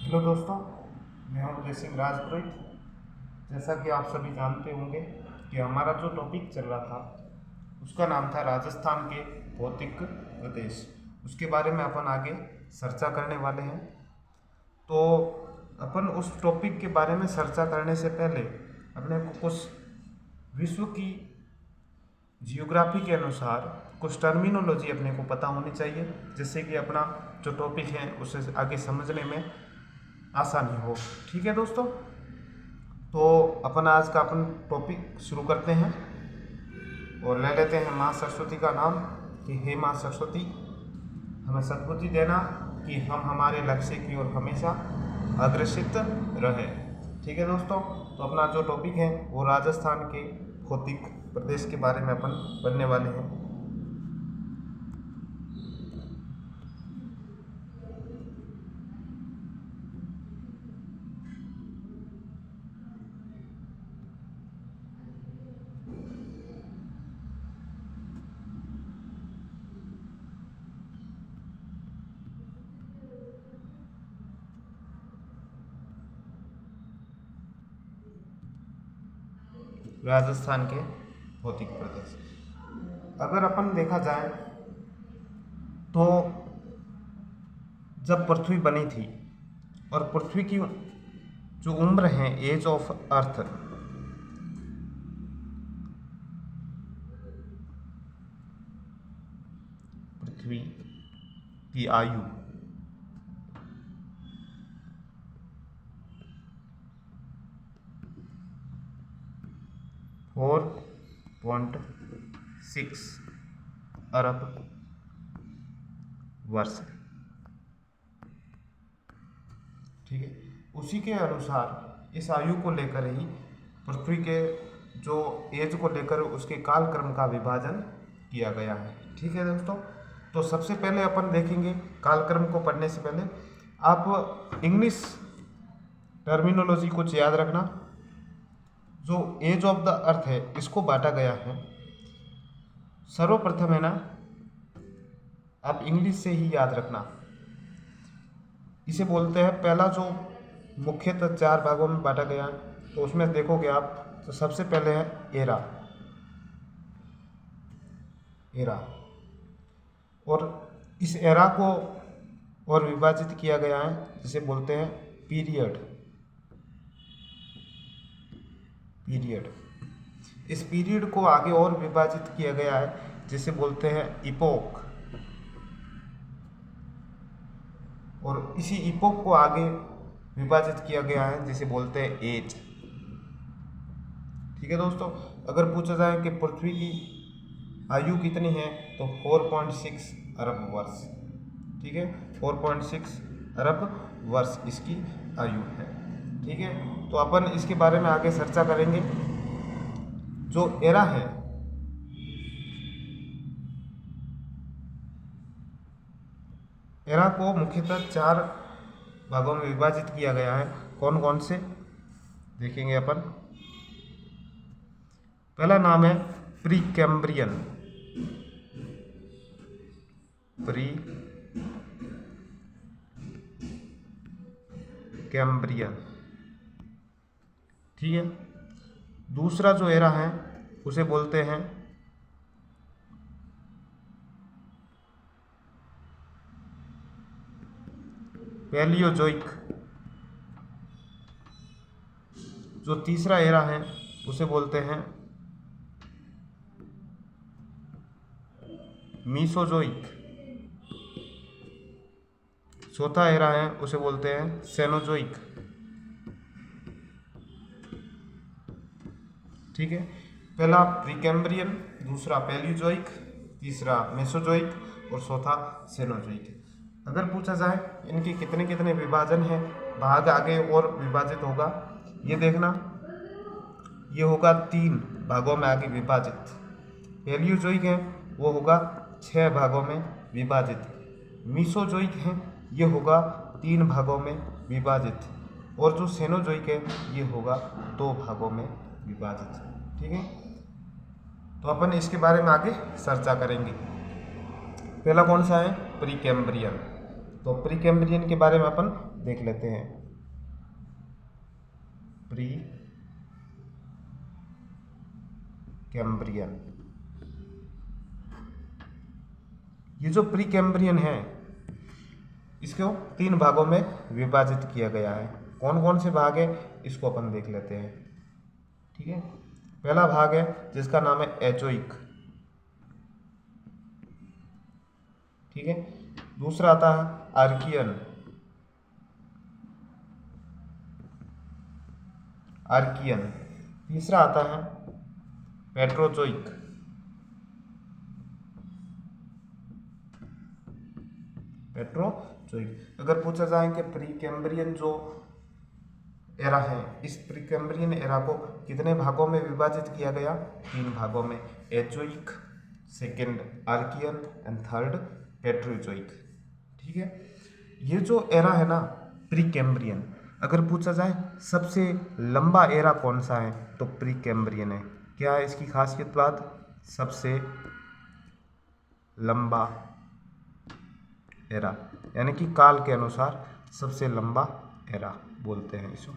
Hello दोस्तों, मैं हूं जय सिंह राजपुरोहित। जैसा कि आप सभी जानते होंगे कि हमारा जो टॉपिक चल रहा था उसका नाम था राजस्थान के भौतिक प्रदेश। उसके बारे में अपन आगे चर्चा करने वाले हैं। तो अपन उस टॉपिक के बारे में चर्चा करने से पहले अपने को कुछ विश्व की जियोग्राफी के अनुसार कुछ टर्मिनोलॉजी अपने को पता होनी चाहिए, जिससे कि अपना जो टॉपिक है उसे आगे समझने में आसानी हो। ठीक है दोस्तों, तो अपन आज का अपन टॉपिक शुरू करते हैं और ले लेते हैं माँ सरस्वती का नाम कि हे माँ सरस्वती, हमें सद्बुद्धि देना कि हम हमारे लक्ष्य की ओर हमेशा अग्रसित रहे। ठीक है दोस्तों, तो अपना जो टॉपिक है वो राजस्थान के भौतिक प्रदेश के बारे में अपन पढ़ने वाले हैं। राजस्थान के भौतिक प्रदेश अगर अपन देखा जाए तो जब पृथ्वी बनी थी और पृथ्वी की जो उम्र है, एज ऑफ अर्थ, पृथ्वी की आयु 4.6 अरब वर्ष है। ठीक है, उसी के अनुसार इस आयु को लेकर ही पृथ्वी के जो एज को लेकर उसके कालक्रम का विभाजन किया गया है। ठीक है दोस्तों, तो सबसे पहले अपन देखेंगे कालक्रम को पढ़ने से पहले आप इंग्लिश टर्मिनोलॉजी कुछ याद रखना। जो एज ऑफ द अर्थ है इसको बांटा गया है, सर्वप्रथम है ना, आप इंग्लिश से ही याद रखना। इसे बोलते हैं, पहला जो मुख्यतः 4 भागों में बांटा गया है, तो उसमें देखोगे आप तो सबसे पहले है एरा। और इस एरा को और विभाजित किया गया है जिसे बोलते हैं पीरियड। इस पीरियड को आगे और विभाजित किया गया है जिसे बोलते हैं इपोक। और इसी इपोक को आगे विभाजित किया गया है जिसे बोलते हैं एज। ठीक है दोस्तों, अगर पूछा जाए कि पृथ्वी की आयु कितनी है तो 4.6 अरब वर्ष। ठीक है, 4.6 अरब वर्ष इसकी आयु है। ठीक है, तो अपन इसके बारे में आगे चर्चा करेंगे। जो एरा है, एरा को मुख्यतः 4 भागों में विभाजित किया गया है। कौन कौन से देखेंगे अपन। पहला नाम है प्री कैम्ब्रियन। ठीक है, दूसरा जो एरा है उसे बोलते हैं पैलियोजोइक। जो तीसरा एरा है उसे बोलते हैं मीसोजोइक। चौथा एरा है उसे बोलते हैं सेनोजोइक। ठीक है, पहला प्रीकैम्ब्रियन, दूसरा पैलियोजोइक, तीसरा मेसोजोइक और चौथा सेनोजोइक। अगर पूछा जाए इनके कितने कितने विभाजन हैं, भाग आगे और विभाजित होगा, ये देखना, ये होगा 3 भागों में आगे विभाजित। पैलियोजोइक है वो होगा 6 भागों में विभाजित। मीसोजोइक है ये होगा 3 भागों में विभाजित। और जो सेनोजोइक है ये होगा 2 भागों में विभाजित। ठीक है, तो अपन इसके बारे में आगे चर्चा करेंगे। पहला कौन सा है, प्रीकैम्ब्रियन। तो प्री कैम्ब्रियन के बारे में अपन देख लेते हैं। प्री कैम्ब्रियन, ये जो प्री कैम्ब्रियन है इसको 3 भागों में विभाजित किया गया है। कौन कौन से भाग है इसको अपन देख लेते हैं। ठीक है, पहला भाग है जिसका नाम है एजोइक। ठीक है, दूसरा आता है आर्कियन, आर्कियन। तीसरा आता है पेट्रोजोइक। पेट्रोजोइक। अगर पूछा जाए कि प्री कैम्ब्रियन जो एरा है, इस प्री कैम्ब्रियन एरा को कितने भागों में विभाजित किया गया? 3 भागों में, Azoic, second Archaean and third Proterozoic. ठीक है, ये जो एरा है ना प्री कैम्ब्रियन, अगर पूछा जाए सबसे लंबा एरा कौन सा है तो प्री कैम्ब्रियन है। क्या है इसकी खासियत बात? सबसे लंबा एरा, यानी कि काल के अनुसार सबसे लंबा एरा बोलते हैं इसको।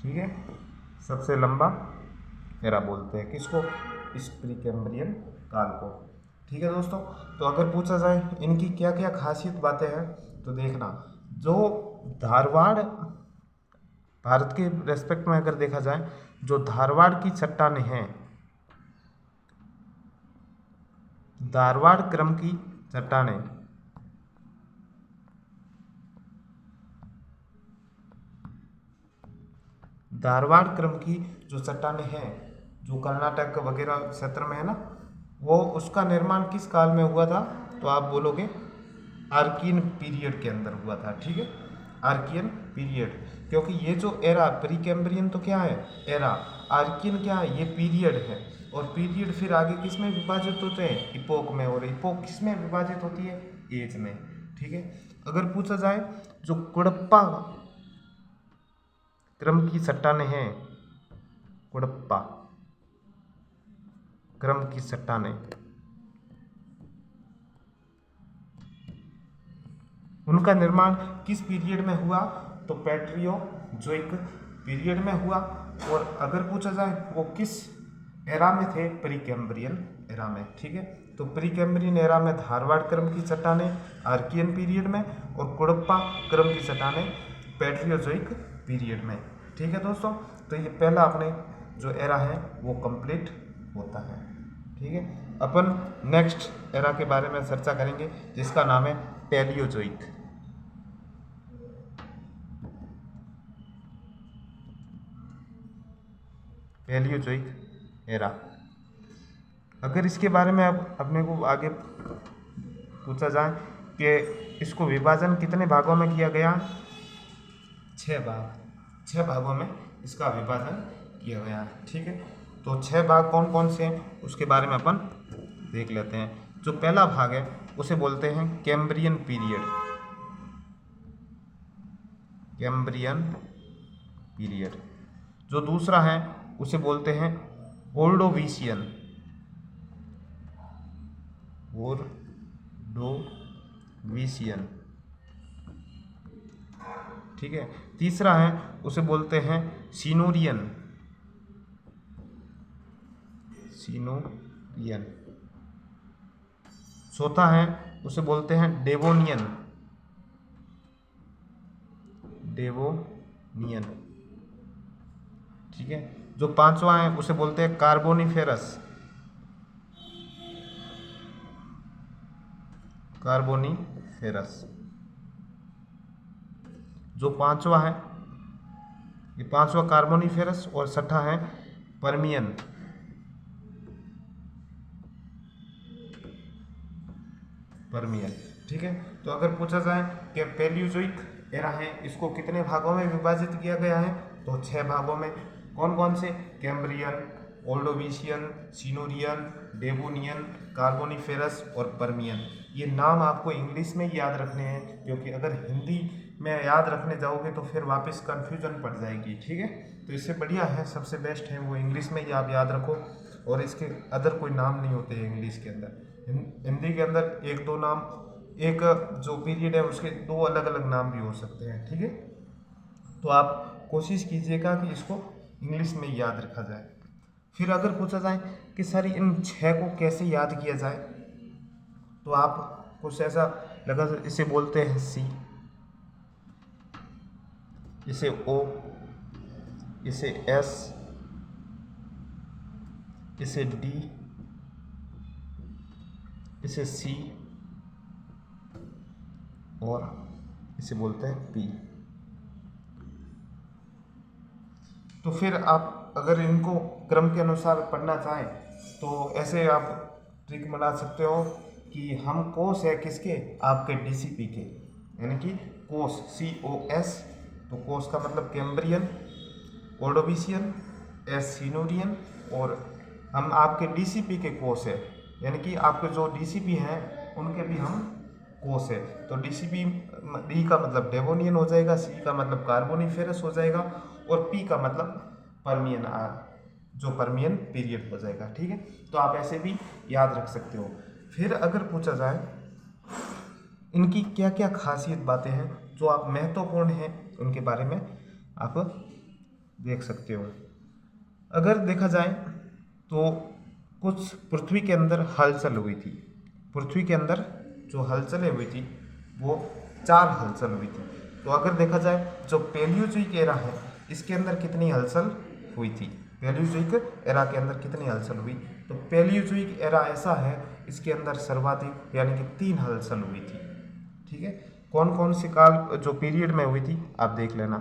ठीक है, सबसे लंबा एरा बोलते हैं किसको? इस प्री कैम्ब्रियन काल को। ठीक है दोस्तों, तो अगर पूछा जाए इनकी क्या क्या खासियत बातें हैं तो देखना, जो धारवाड़, भारत के रेस्पेक्ट में अगर देखा जाए, जो धारवाड़ की चट्टानें हैं, धारवाड़ क्रम की चट्टानें, धारवाड़ क्रम की जो चट्टानें हैं, जो कर्नाटक वगैरह क्षेत्र में है ना, वो उसका निर्माण किस काल में हुआ था? तो आप बोलोगे आर्कियन पीरियड के अंदर हुआ था। ठीक है, आर्कियन पीरियड, क्योंकि ये जो एरा प्री कैम्ब्रियन तो क्या है? एरा। आर्कियन क्या है? ये पीरियड है, और पीरियड फिर आगे किस में विभाजित होते हैं? इपोक में, और इपोक किस में विभाजित होती है? एज में। ठीक है, अगर पूछा जाए जो कुड़प्पा क्रम की चट्टानें हैं, कुड़प्पा क्रम की चट्टानें, उनका निर्माण किस पीरियड में हुआ? तो पैट्रियोजोइक पीरियड में हुआ। और अगर पूछा जाए वो किस एरा में थे? प्री कैम्ब्रियन एरा में। ठीक है, तो प्री कैम्ब्रियन एरा में धारवाड़ क्रम की चट्टानें आर्कियन पीरियड में, और कुड़प्पा क्रम की चट्टानें पैट्रियोजोइक पीरियड में। ठीक है दोस्तों, तो ये पहला अपने जो एरा है वो कंप्लीट होता है। ठीक है, अपन नेक्स्ट एरा के बारे में चर्चा करेंगे जिसका नाम है पैलियोजोइक। पैलियोजोइक एरा, अगर इसके बारे में अब अपने को आगे पूछा जाए कि इसको विभाजन कितने भागों में किया गया? 6 भाग, 6 भागों में इसका विभाजन किया गया है। ठीक है, तो 6 भाग कौन कौन से हैं उसके बारे में अपन देख लेते हैं। जो पहला भाग है उसे बोलते हैं कैम्ब्रियन पीरियड, कैम्ब्रियन पीरियड। जो दूसरा है उसे बोलते हैं ओर्डोविशियन, ओर्डोविशियन। ठीक है, तीसरा है उसे बोलते हैं सिनोरियन, सिनोरियन। चौथा है उसे बोलते हैं डेवोनियन, डेवोनियन। ठीक है, जो पांचवा है उसे बोलते हैं कार्बोनिफेरस, कार्बोनिफेरस। जो पांचवा है, ये पांचवा कार्बोनिफेरस, और छठा है पर्मियन, पर्मियन। ठीक है, तो अगर पूछा जाए कि पैलियोजोइक एरा है इसको कितने भागों में विभाजित किया गया है तो 6 भागों में। कौन कौन से? कैम्ब्रियन, ओर्डोविशियन, सिनोरियन, डेवोनियन, कार्बोनिफेरस और पर्मियन। ये नाम आपको इंग्लिश में याद रखने हैं, क्योंकि अगर हिंदी में याद रखने जाओगे तो फिर वापस कन्फ्यूजन पड़ जाएगी। ठीक है, तो इससे बढ़िया है, सबसे बेस्ट है वो इंग्लिश में ही आप याद रखो, और इसके अदर कोई नाम नहीं होते हैं इंग्लिश के अंदर। हिंदी के अंदर 1-2 नाम एक जो पीरियड है उसके दो अलग अलग नाम भी हो सकते हैं, ठीक है। तो आप कोशिश कीजिएगा कि इसको इंग्लिश में याद रखा जाए। फिर अगर पूछा जाए कि सर इन 6 को कैसे याद किया जाए, तो आप कुछ ऐसा लगा, इसे बोलते हैं सी, इसे ओ, इसे एस, इसे डी, इसे सी और इसे बोलते हैं पी। तो फिर आप अगर इनको क्रम के अनुसार पढ़ना चाहें तो ऐसे आप ट्रिक बना सकते हो कि हम कोस है किसके, आपके डीसीपी के, यानी कि कोस COS, तो कोस का मतलब कैम्ब्रियन, ओर्डोविशियन, एस सिनोरियन, और हम आपके डीसीपी के कोस है, यानी कि आपके जो डीसीपी हैं उनके भी हम कोस है। तो डीसीपी डी का मतलब डेवोनियन हो जाएगा, सी का मतलब कार्बोनिफेरस हो जाएगा, और पी का मतलब पर्मियन, जो पर्मियन पीरियड हो जाएगा, ठीक है। तो आप ऐसे भी याद रख सकते हो। फिर अगर पूछा जाए इनकी क्या क्या खासियत बातें हैं जो आप महत्वपूर्ण हैं उनके बारे में आप देख सकते हो। अगर देखा जाए तो कुछ पृथ्वी के अंदर हलचल हुई थी, पृथ्वी के अंदर जो हलचलें हुई थी वो 4 हलचल हुई थी। तो अगर देखा जाए जो पैलियोजोइक एरा है इसके अंदर कितनी हलचल हुई थी, पैलियोजोइक एरा के अंदर कितनी हलचल हुई, तो पैलियोजोइक एरा ऐसा है इसके अंदर सर्वाधिक यानी कि 3 हलचल हुई थी, ठीक है। कौन कौन से काल जो पीरियड में हुई थी आप देख लेना।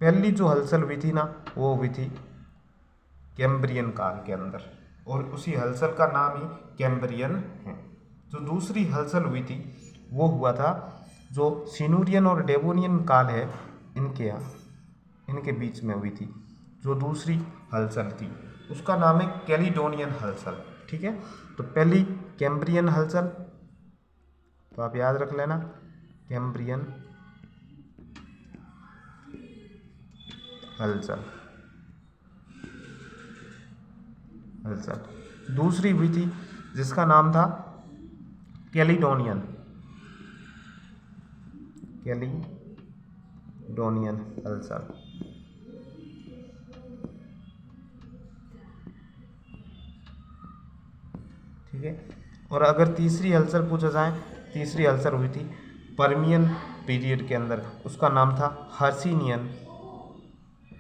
पहली जो हलचल हुई थी ना वो हुई थी कैम्ब्रियन काल के अंदर, और उसी हलचल का नाम ही कैम्ब्रियन है। जो दूसरी हलचल हुई थी वो हुआ था जो सिनूरियन और डेवोनियन काल है इनके बीच में हुई थी, जो दूसरी हलचल थी उसका नाम है कैलिडोनियन हलचल, ठीक है। तो पहली कैम्ब्रियन हलचल, तो आप याद रख लेना कैम्ब्रियन हलचल। दूसरी हुई थी जिसका नाम था कैलिडोनियन हलचल, ठीक है। और अगर तीसरी हलचल पूछा जाए, तीसरी हलचल हुई थी पर्मियन पीरियड के अंदर, उसका नाम था हर्सिनियन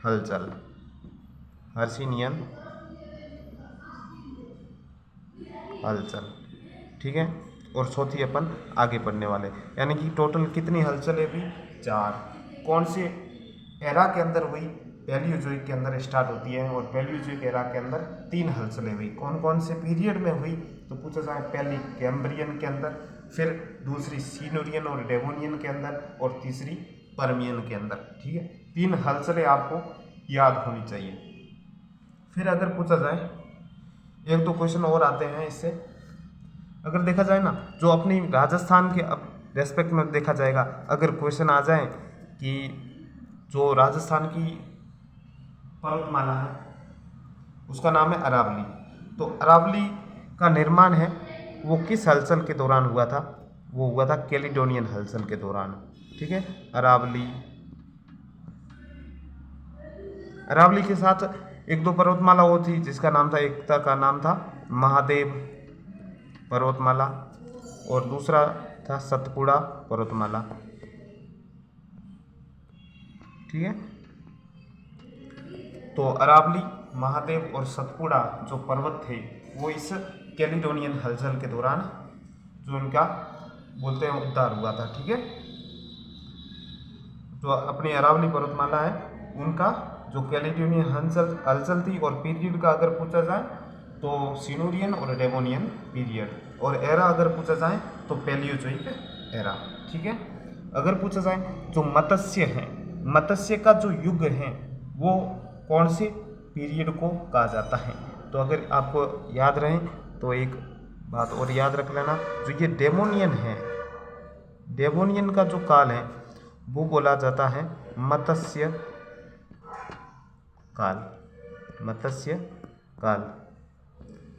हलचल, हर्सिनियन हलचल, ठीक है। और चौथी अपन आगे पढ़ने वाले, यानी कि टोटल कितनी हलचलें हुई, 4। कौन से एरा के अंदर हुई, पैलियोजोइक के अंदर स्टार्ट होती है, और पैलियोजोइक एरा के अंदर 3 हलचलें हुई। कौन कौन से पीरियड में हुई, तो पूछा जाए पहली कैम्ब्रियन के अंदर, फिर दूसरी सिनोरियन और डेवोनियन के अंदर, और तीसरी पर्मियन के अंदर, ठीक है। 3 हलचलें आपको याद होनी चाहिए। फिर अगर पूछा जाए एक दो क्वेश्चन और आते हैं इससे, अगर देखा जाए ना जो अपनी राजस्थान के अब रेस्पेक्ट में देखा जाएगा, अगर क्वेश्चन आ जाए कि जो राजस्थान की पर्वतमाला है उसका नाम है अरावली, तो अरावली का निर्माण है वो किस हलचल के दौरान हुआ था, वो हुआ था कैलिडोनियन हलचल के दौरान, ठीक है। अरावली के साथ एक दो पर्वतमाला और थी जिसका नाम था, एक का नाम था महादेव पर्वतमाला और दूसरा था सतपुड़ा पर्वतमाला, ठीक है। तो अरावली, महादेव और सतपुड़ा जो पर्वत थे वो इस कैलिडोनियन हलचल के दौरान जो इनका बोलते हैं उद्धार हुआ था, ठीक है। जो अपनी अरावली पर्वतमाला है उनका जो कैलिडोनियन हलचल थी, और पीरियड का अगर पूछा जाए तो सिनोरियन और डेवोनियन पीरियड, और एरा अगर पूछा जाए तो पैलियोजोइक एरा, ठीक है। अगर पूछा जाए जो मत्स्य है, मत्स्य का जो युग है वो कौन से पीरियड को कहा जाता है, तो अगर आपको याद रहे तो एक बात और याद रख लेना, जो ये डेवोनियन है, डेवोनियन का जो काल है वो बोला जाता है मत्स्य काल, मत्स्य काल,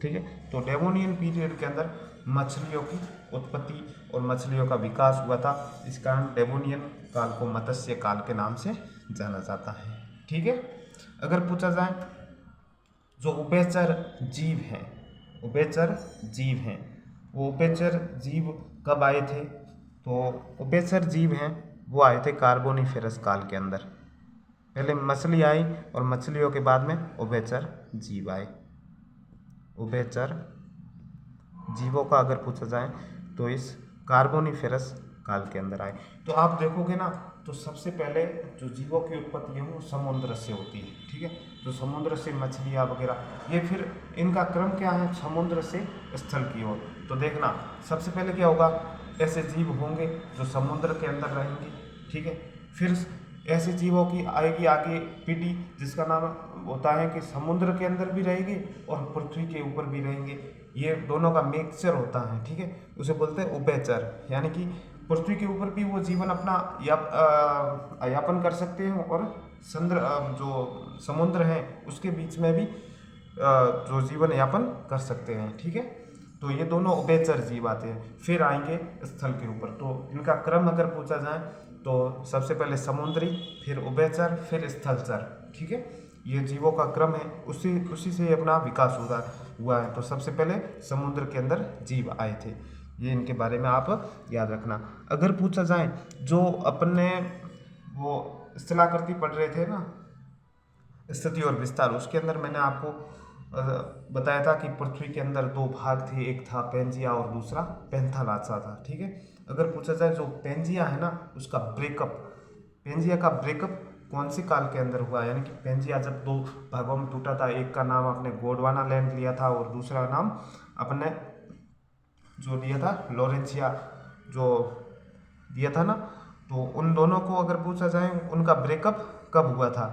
ठीक है। तो डेवोनियन पीरियड के अंदर मछलियों की उत्पत्ति और मछलियों का विकास हुआ था। इस कारण डेवोनियन काल को मत्स्य काल के नाम से जाना जाता है। ठीक है। अगर पूछा जाए जो उभयचर जीव हैं, उभयचर जीव हैं, वो उभयचर जीव कब आए थे? तो उभयचर जीव हैं वो आए थे कार्बोनिफेरस काल के अंदर। पहले मछली आई और मछलियों के बाद में उभयचर जीव आए। उभयचर जीवों का अगर पूछा जाए तो इस कार्बोनिफेरस काल के अंदर आए। तो आप देखोगे ना, तो सबसे पहले जो जीवों की उत्पत्ति है वो समुद्र से होती है। ठीक है। तो समुद्र से मछलियाँ वगैरह, ये फिर इनका क्रम क्या है, समुद्र से स्थल की ओर। तो देखना सबसे पहले क्या होगा, ऐसे जीव होंगे जो समुद्र के अंदर रहेंगे। ठीक है। फिर ऐसे जीवों की आएगी आगे पीढ़ी जिसका नाम होता है कि समुद्र के अंदर भी रहेगी और पृथ्वी के ऊपर भी रहेंगे। ये दोनों का मिक्सचर होता है। ठीक है। उसे बोलते हैं उभयचर, यानी कि पृथ्वी के ऊपर भी वो जीवन अपना यापन कर सकते हैं और जो समुद्र है उसके बीच में भी जो जीवन यापन कर सकते हैं। ठीक है। तो ये दोनों उभयचर जीव आते हैं। फिर आएंगे स्थल के ऊपर। तो इनका क्रम अगर पूछा जाए तो सबसे पहले समुद्री, फिर उभयचर, फिर स्थलचर। ठीक है। ये जीवों का क्रम है, उसी से अपना विकास हुआ है। तो सबसे पहले समुद्र के अंदर जीव आए थे। ये इनके बारे में आप याद रखना। अगर पूछा जाए जो अपने वो स्थलाकृति पढ़ रहे थे ना, स्थिति और विस्तार, उसके अंदर मैंने आपको बताया था कि पृथ्वी के अंदर दो भाग थे, एक था पेंजिया और दूसरा पेंथालासा था। ठीक है। अगर पूछा जाए जो पेंजिया है ना उसका ब्रेकअप, पेंजिया का ब्रेकअप कौन से काल के अंदर हुआ, यानी कि पेंजिया जब दो भागों में टूटा था, एक का नाम अपने गोंडवाना लैंड लिया था और दूसरा नाम अपने जो लिया था लोरेंसिया जो दिया था ना, तो उन दोनों को अगर पूछा जाए उनका ब्रेकअप कब हुआ था,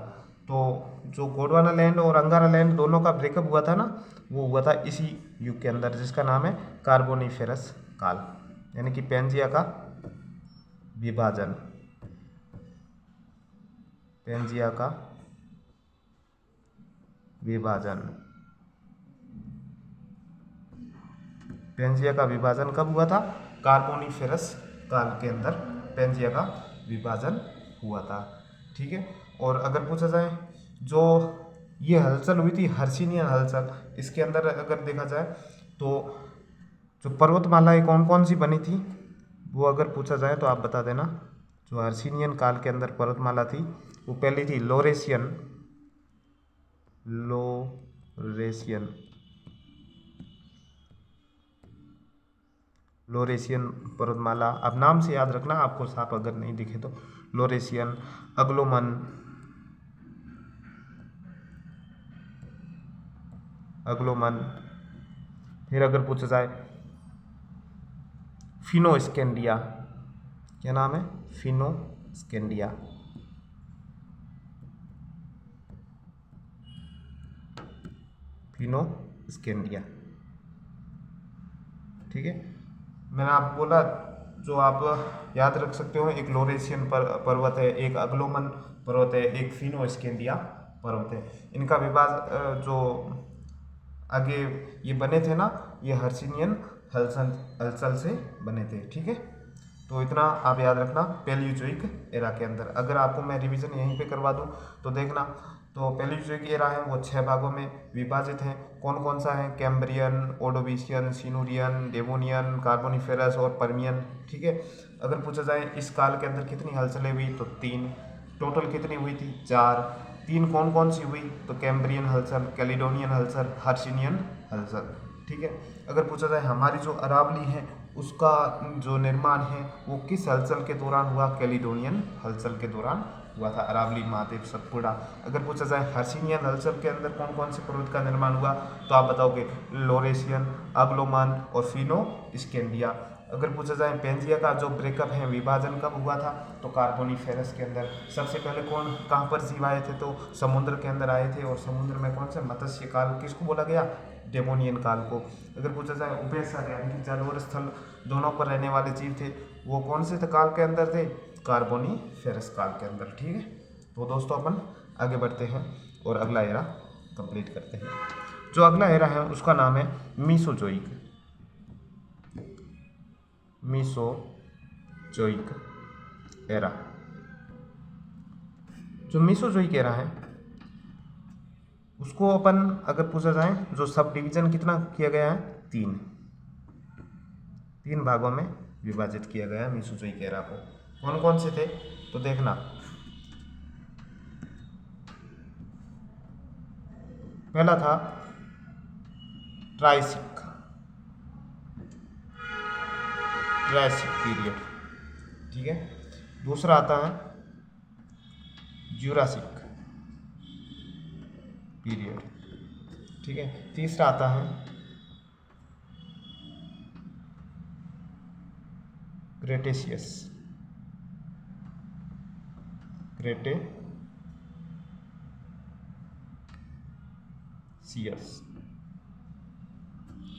तो जो गोंडवाना लैंड और अंगारा लैंड दोनों का ब्रेकअप हुआ था ना, वो हुआ था इसी युग के अंदर जिसका नाम है कार्बोनिफेरस काल, यानी कि पेंजिया का विभाजन, पेंजिया का विभाजन, पेंजिया का विभाजन कब हुआ था? कार्बोनिफेरस काल के अंदर पेंजिया का विभाजन हुआ था। ठीक है। और अगर पूछा जाए जो ये हलचल हुई थी हर्षिनियन हलचल, इसके अंदर अगर देखा जाए तो जो पर्वतमालाएं कौन कौन सी बनी थी वो अगर पूछा जाए तो आप बता देना। जो हर्षिनियन काल के अंदर पर्वतमाला थी वो पहली थी लोरेशियन, लोरेशियन पर्वतमाला। अब नाम से याद रखना, आपको साफ अगर नहीं दिखे तो लोरेशियन, अग्लोमन, फिर अगर पूछा जाए फिनोस्केंडिया, क्या नाम है? फिनोस्केंडिया। फिनोस्केंडिया। ठीक है। मैंने आपको बोला जो आप याद रख सकते हो, एक लोरेशियन पर्वत है, एक अग्लोमन पर्वत है, एक फिनोस्केंडिया पर्वत है। इनका विभाग जो आगे ये बने थे ना, ये हर्षिनियन हलचल से बने थे। ठीक है। तो इतना आप याद रखना पैलियोजोइक एरा के अंदर। अगर आपको मैं रिवीजन यहीं पे करवा दूं तो देखना, तो पैलियोजोइक एरा है वो 6 भागों में विभाजित है। कौन कौन सा है? Cambrian, Ordovician, Silurian, Devonian, Carboniferous और पर्मियन। ठीक है। अगर पूछा जाए इस काल के अंदर कितनी हलचलें हुई तो 3, टोटल कितनी हुई थी? 4। 3 कौन कौन सी हुई? तो कैम्ब्रियन हलचल, कैलिडोनियन हलचल, हर्षिनियन हलचल। ठीक है। अगर पूछा जाए हमारी जो अरावली है उसका जो निर्माण है वो किस हलचल के दौरान हुआ? कैलिडोनियन हलचल के दौरान हुआ था, अरावली, महादेव, सतपुड़ा। अगर पूछा जाए हर्षिनियन हलचल के अंदर कौन कौन से पर्वत का निर्माण हुआ तो आप बताओगे लोरेशियन, अग्लोमन और फिनोस्केंडिया। अगर पूछा जाए पेंजिया का जो ब्रेकअप है, विभाजन कब हुआ था तो कार्बोनिफेरस के अंदर। सबसे पहले कहाँ पर जीव आए थे तो समुद्र के अंदर आए थे, और समुद्र में कौन सा? मत्स्य काल। किसको बोला गया? डेवोनियन काल को। अगर पूछा जाए उभयचर यानी कि जल और स्थल दोनों पर रहने वाले जीव थे, वो कौन से काल के अंदर थे? कार्बोनिफेरस काल के अंदर। ठीक है। तो दोस्तों अपन आगे बढ़ते हैं और अगला एरा कंप्लीट करते हैं। जो अगला एरा है उसका नाम है मीसोजोइक। Mesozoic era. जो मीसोजोइक एरा है उसको अपन अगर पूछा जाए जो सब डिवीजन कितना किया गया है, तीन भागों में विभाजित किया गया है मीसोजोइक एरा को। कौन कौन से थे तो देखना, पहला था ट्राइसिक पीरियड, ठीक है। दूसरा आता है ज्यूरासिक पीरियड, ठीक है। तीसरा आता है क्रेटेशियस,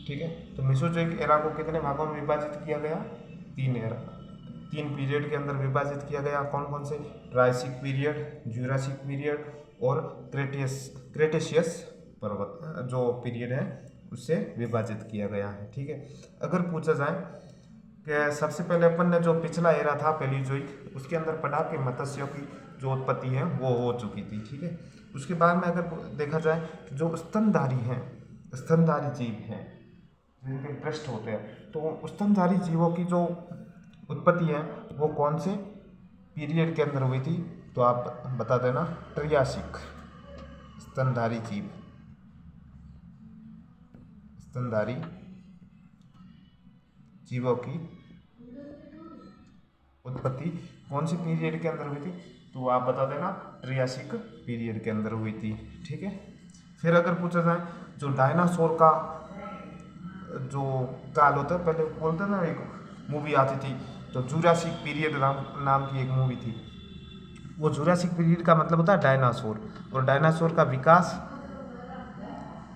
ठीक है। तो मीसोजोइक एरा को कितने भागों में विभाजित किया गया, तीन पीरियड के अंदर विभाजित किया गया। कौन कौन से, ट्राइसिक पीरियड, ज्यूरासिक पीरियड और क्रेटेशियस पर्वत जो पीरियड है उससे विभाजित किया गया है, ठीक है। अगर पूछा जाए कि सबसे पहले अपन ने जो पिछला एरा था पैलियोजोइक, उसके अंदर पढ़ा कि मत्स्यों की जो उत्पत्ति है वो हो चुकी थी, ठीक है। उसके बाद में अगर देखा जाए कि जो स्तनधारी जीव हैं जिनके ब्रेस्ट होते हैं, तो स्तनधारी जीवों की जो उत्पत्ति है वो कौन से पीरियड के अंदर हुई थी, तो आप बता देना, ट्रियासिक। स्तनधारी जीवों की उत्पत्ति कौन से पीरियड के अंदर हुई थी, तो आप बता देना ट्रियासिक पीरियड के अंदर हुई थी, ठीक है। फिर अगर पूछा जाए जो डायनासोर का जो काल होता है, पहले बोलते ना एक मूवी आती थी तो जुरासिक पीरियड नाम की एक मूवी थी, वो जुरासिक पीरियड का मतलब होता है डायनासोर, और डायनासोर का विकास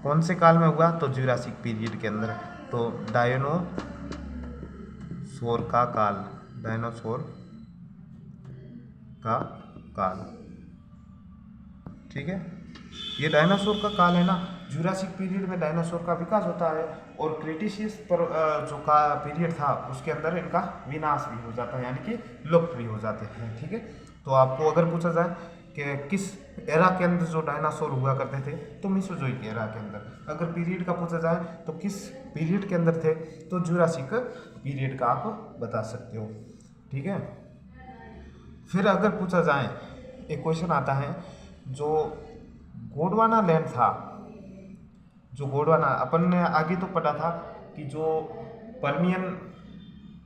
कौन से काल में हुआ, तो जुरासिक पीरियड के अंदर। तो डायनासोर का काल, ठीक है। ये डायनासोर का काल है ना, जुरासिक पीरियड में डायनासोर का विकास होता है, और क्रिटेशियस पर जो का पीरियड था उसके अंदर इनका विनाश भी हो जाता है, यानी कि लुप्त भी हो जाते हैं, ठीक है। तो आपको अगर पूछा जाए कि किस एरा के अंदर जो डायनासोर हुआ करते थे, तो मीसोजोइक एरा के अंदर। अगर पीरियड का पूछा जाए तो किस पीरियड के अंदर थे, तो जुरासिक पीरियड का आप बता सकते हो, ठीक है। फिर अगर पूछा जाए, एक क्वेश्चन आता है, जो गोंडवाना लैंड था, जो गोंडवाना, अपन ने आगे तो पढ़ा था कि जो पर्मियन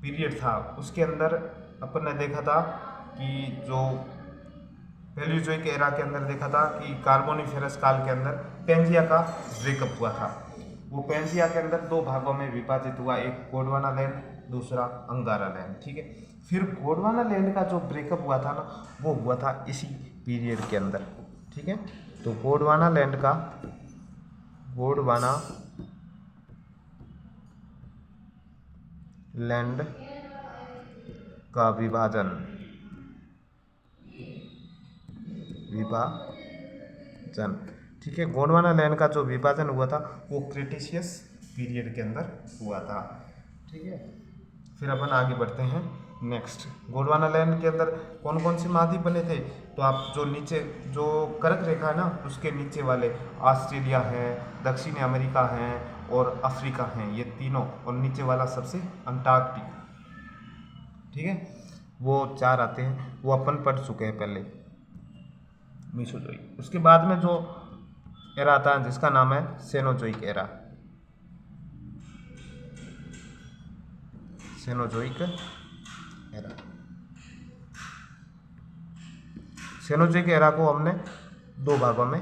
पीरियड था उसके अंदर अपन ने देखा था कि जो पैलियोजोइक एरा के अंदर देखा था कि कार्बोनिफेरस काल के अंदर पेंजिया का ब्रेकअप हुआ था। वो पेंजिया के अंदर दो भागों में विभाजित हुआ, एक गोंडवाना लैंड, दूसरा अंगारा लैंड, ठीक है। फिर गोंडवाना लैंड का जो ब्रेकअप हुआ था ना, वो हुआ था इसी पीरियड के अंदर, ठीक है। तो गोंडवाना लैंड का विभाजन, ठीक है। गोंडवाना लैंड का जो विभाजन हुआ था वो क्रिटेशियस पीरियड के अंदर हुआ था, ठीक है। फिर अपन आगे बढ़ते हैं नेक्स्ट। गोंडवाना लैंड के अंदर कौन कौन से महाद्वीप बने थे, तो आप जो नीचे जो कर्क रेखा है ना उसके नीचे वाले ऑस्ट्रेलिया है, दक्षिणी अमेरिका है और अफ्रीका हैं, ये तीनों, और नीचे वाला सबसे अंटार्कटिका, ठीक है। वो चार आते हैं, वो अपन पढ़ चुके हैं पहले, मीसोजोइक। उसके बाद में जो एरा आता है जिसका नाम है सेनोजोइक एरा। सेनोजोइक एरा को हमने दो भागों में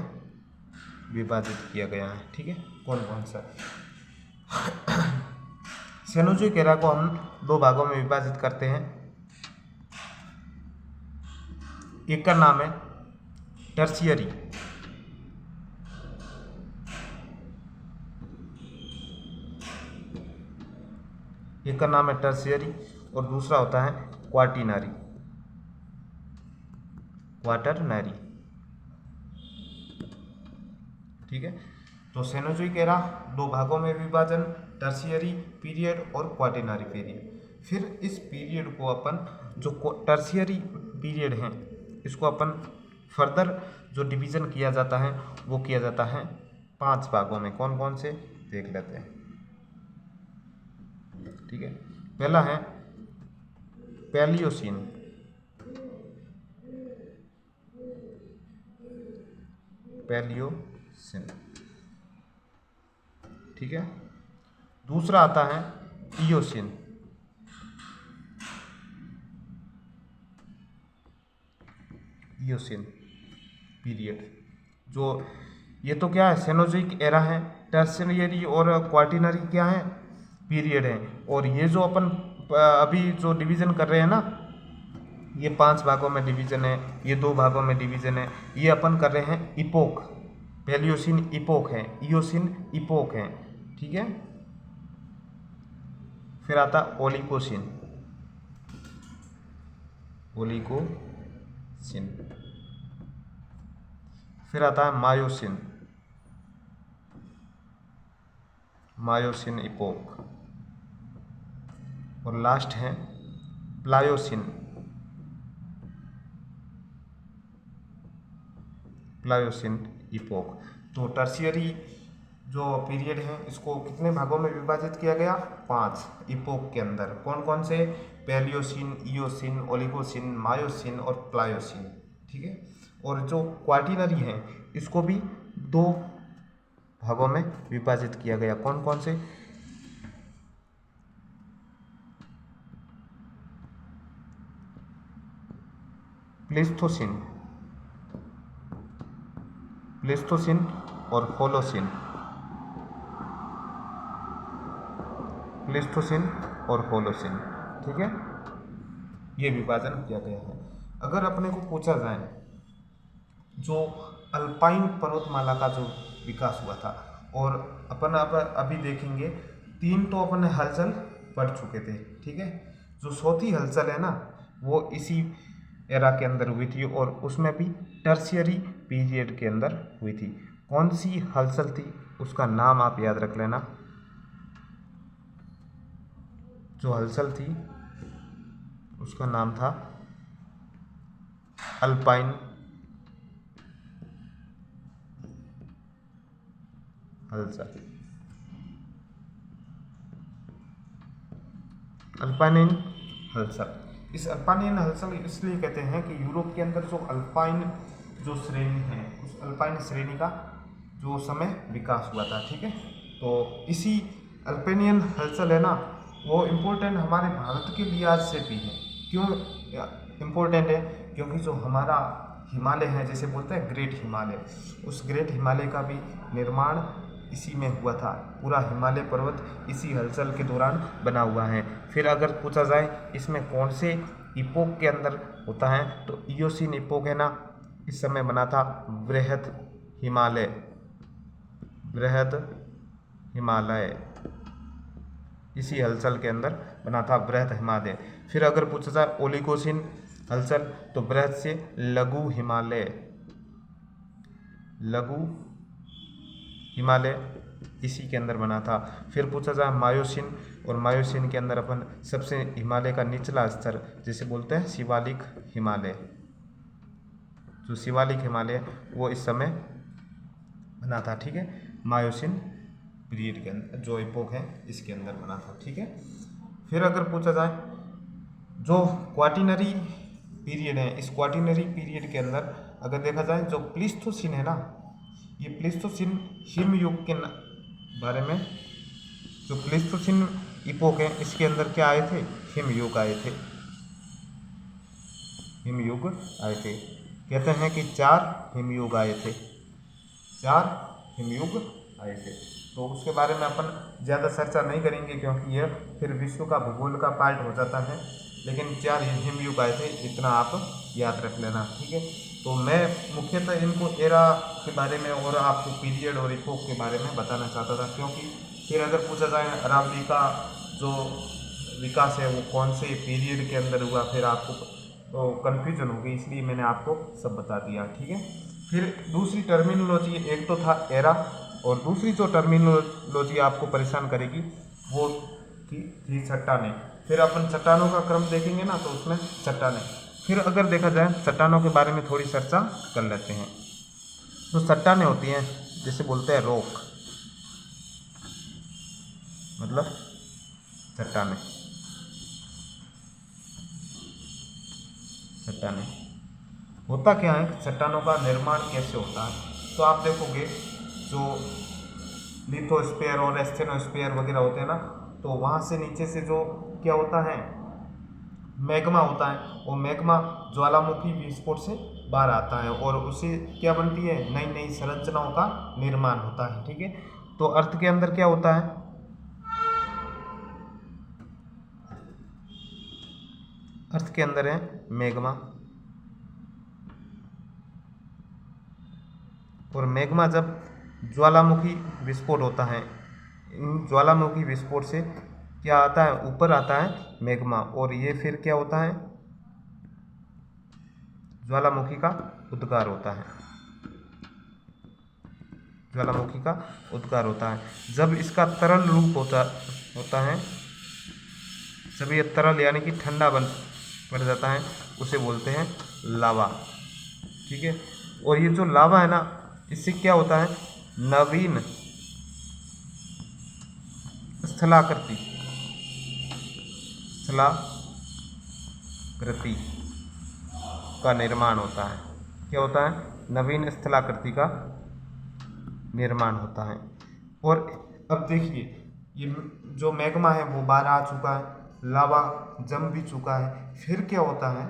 विभाजित किया गया है, ठीक है। कौन कौन सा, सेनोजोइक एरा को हम दो भागों में विभाजित करते हैं। एक का नाम है टर्शियरी, एक का नाम है टर्शियरी और दूसरा होता है क्वाटरनरी, ठीक है। तो सेनोजोइक एरा दो भागों में विभाजन, टर्शियरी पीरियड और क्वाटरनरी पीरियड। फिर इस पीरियड को अपन जो टर्शियरी पीरियड है इसको अपन फर्दर जो डिवीज़न किया जाता है वो किया जाता है 5 भागों में। कौन कौन से देख लेते हैं, ठीक है। पहला है पैलियोसीन, पैलियोसीन, ठीक है। दूसरा आता है इयोसीन, इयोसीन पीरियड। जो ये तो क्या है, सेनोजोइक एरा है। टर्शियरी और क्वार्टिनरी क्या है, पीरियड है। और ये जो अपन अभी जो डिवीज़न कर रहे हैं ना, ये 5 भागों में डिवीज़न है, ये 2 भागों में डिवीज़न है। ये अपन कर रहे हैं इपोक, पैलियोसीन इपोक है, इयोसीन इपोक है, ठीक है। फिर आता ओलिकोसीन, ओलिकोसीन। फिर आता है मायोसिन, मायोसिन इपोक। और लास्ट है प्लायोसिन, प्लायोसिन इपोक। तो टर्शियरी जो पीरियड है इसको कितने भागों में विभाजित किया गया, 5 इपोक के अंदर। कौन कौन से, पैलियोसीन, इयोसीन, ओलिगोसीन, मायोसीन और प्लायोसीन, ठीक है। और जो क्वार्टिनरी है इसको भी 2 भागों में विभाजित किया गया। कौन कौन से, प्लेस्थोसिन, प्लेस्थोसिन और होलोसिन, प्लेस्थोसिन और होलोसिन, ठीक है। ये विभाजन किया गया है। अगर अपने को पूछा जाए जो अल्पाइन पर्वतमाला का जो विकास हुआ था, और अपन अब अभी देखेंगे 3 तो अपन हलचल पढ़ चुके थे, ठीक है। जो चौथी हलचल है ना वो इसी एरा के अंदर हुई थी, और उसमें भी टर्शियरी पीरियड के अंदर हुई थी। कौन सी हलचल थी उसका नाम आप याद रख लेना। जो हलचल थी उसका नाम था अल्पाइन हलचल, अल्पाइन हलचल। इस अल्पाइन हलचल इसलिए कहते हैं कि यूरोप के अंदर जो अल्पाइन जो श्रेणी है उस अल्पाइन श्रेणी का जो समय विकास हुआ था, ठीक है। तो इसी अल्पेनियन हलचल है ना वो इम्पोर्टेंट हमारे भारत के लिहाज से भी है। क्यों इम्पोर्टेंट है, क्योंकि जो हमारा हिमालय है, जैसे बोलते हैं ग्रेट हिमालय, उस ग्रेट हिमालय का भी निर्माण इसी में हुआ था। पूरा हिमालय पर्वत इसी हलचल के दौरान बना हुआ है। फिर अगर पूछा जाए इसमें कौन से इपोक के अंदर होता है, तो इयोसीन इपोक है ना, इस समय बना था बृहद हिमालय, बृहद हिमालय इसी हलचल के अंदर बना था बृहद हिमालय। फिर अगर पूछा जाए ओलिगोसिन हलचल, तो बृहद से लघु हिमालय, लघु हिमालय इसी के अंदर बना था। फिर पूछा जाए मायोसिन, और मायोसिन के अंदर अपन सबसे हिमालय का निचला स्तर जिसे बोलते हैं शिवालिक हिमालय, जो शिवालिक हिमालय वो इस समय बना था, ठीक है। मायोसिन पीरियड के अंदर जो इपोक है इसके अंदर बना था, ठीक है। फिर अगर पूछा जाए जो क्वार्टिनरी पीरियड है, इस क्वार्टिनरी पीरियड के अंदर अगर देखा जाए जो प्लीस्थोसिन है ना, ये प्लीस्थोसिन हिमयुग के बारे में, जो प्लीस्थोसिन इपोक है इसके अंदर क्या आए थे, हिमयुग आए थे, हिमयुग आए थे। कहते हैं कि 4 हिमयुग आए थे, 4 हिमयुग आए थे। तो उसके बारे में अपन ज़्यादा चर्चा नहीं करेंगे क्योंकि यह फिर विश्व का भूगोल का पार्ट हो जाता है। लेकिन 4 हिमयुग आए थे, इतना आप याद रख लेना, ठीक है। तो मैं मुख्यतः इनको एरा के बारे में और आपको पीरियड और इपोक के बारे में बताना चाहता था, क्योंकि फिर अगर पूछा जाए अरावली का जो विकास है वो कौन से पीरियड के अंदर हुआ, फिर आपको तो कन्फ्यूजन होगी, इसलिए मैंने आपको सब बता दिया, ठीक है। फिर दूसरी टर्मिनोलॉजी, एक तो था एरा, और दूसरी जो टर्मिनोलॉजी आपको परेशान करेगी वो थी चट्टानें। फिर अपन चट्टानों का क्रम देखेंगे ना, तो उसमें चट्टानें। फिर अगर देखा जाए चट्टानों के बारे में थोड़ी चर्चा कर लेते हैं। तो चट्टानें होती हैं जिसे बोलते हैं रॉक, मतलब चट्टानें। चट्टानें होता क्या है, चट्टानों का निर्माण कैसे होता है। तो आप देखोगे जो लिथोस्फीयर और एस्थेनोस्फीयर वगैरह होते हैं ना, तो वहाँ से नीचे से जो क्या होता है, मैग्मा होता है। वो मैग्मा ज्वालामुखी विस्फोट से बाहर आता है और उससे क्या बनती है, नई नई संरचनाओं का निर्माण होता है। ठीक है, तो अर्थ के अंदर क्या होता है, अर्थ के अंदर है मैग्मा, और मैग्मा जब ज्वालामुखी विस्फोट होता है, इन ज्वालामुखी विस्फोट से क्या आता है, ऊपर आता है मैग्मा, और ये फिर क्या होता है, ज्वालामुखी का उद्गार होता है। ज्वालामुखी का उद्गार होता है। जब इसका तरल रूप होता है, जब ये तरल यानी कि ठंडा पड़ जाता है, उसे बोलते हैं लावा। ठीक है, और ये जो लावा है ना, इससे क्या होता है, नवीन स्थलाकृति का निर्माण होता है। क्या होता है, नवीन स्थलाकृति का निर्माण होता है। और अब देखिए, ये जो मैग्मा है वो बाहर आ चुका है, लावा जम भी चुका है। फिर क्या होता है,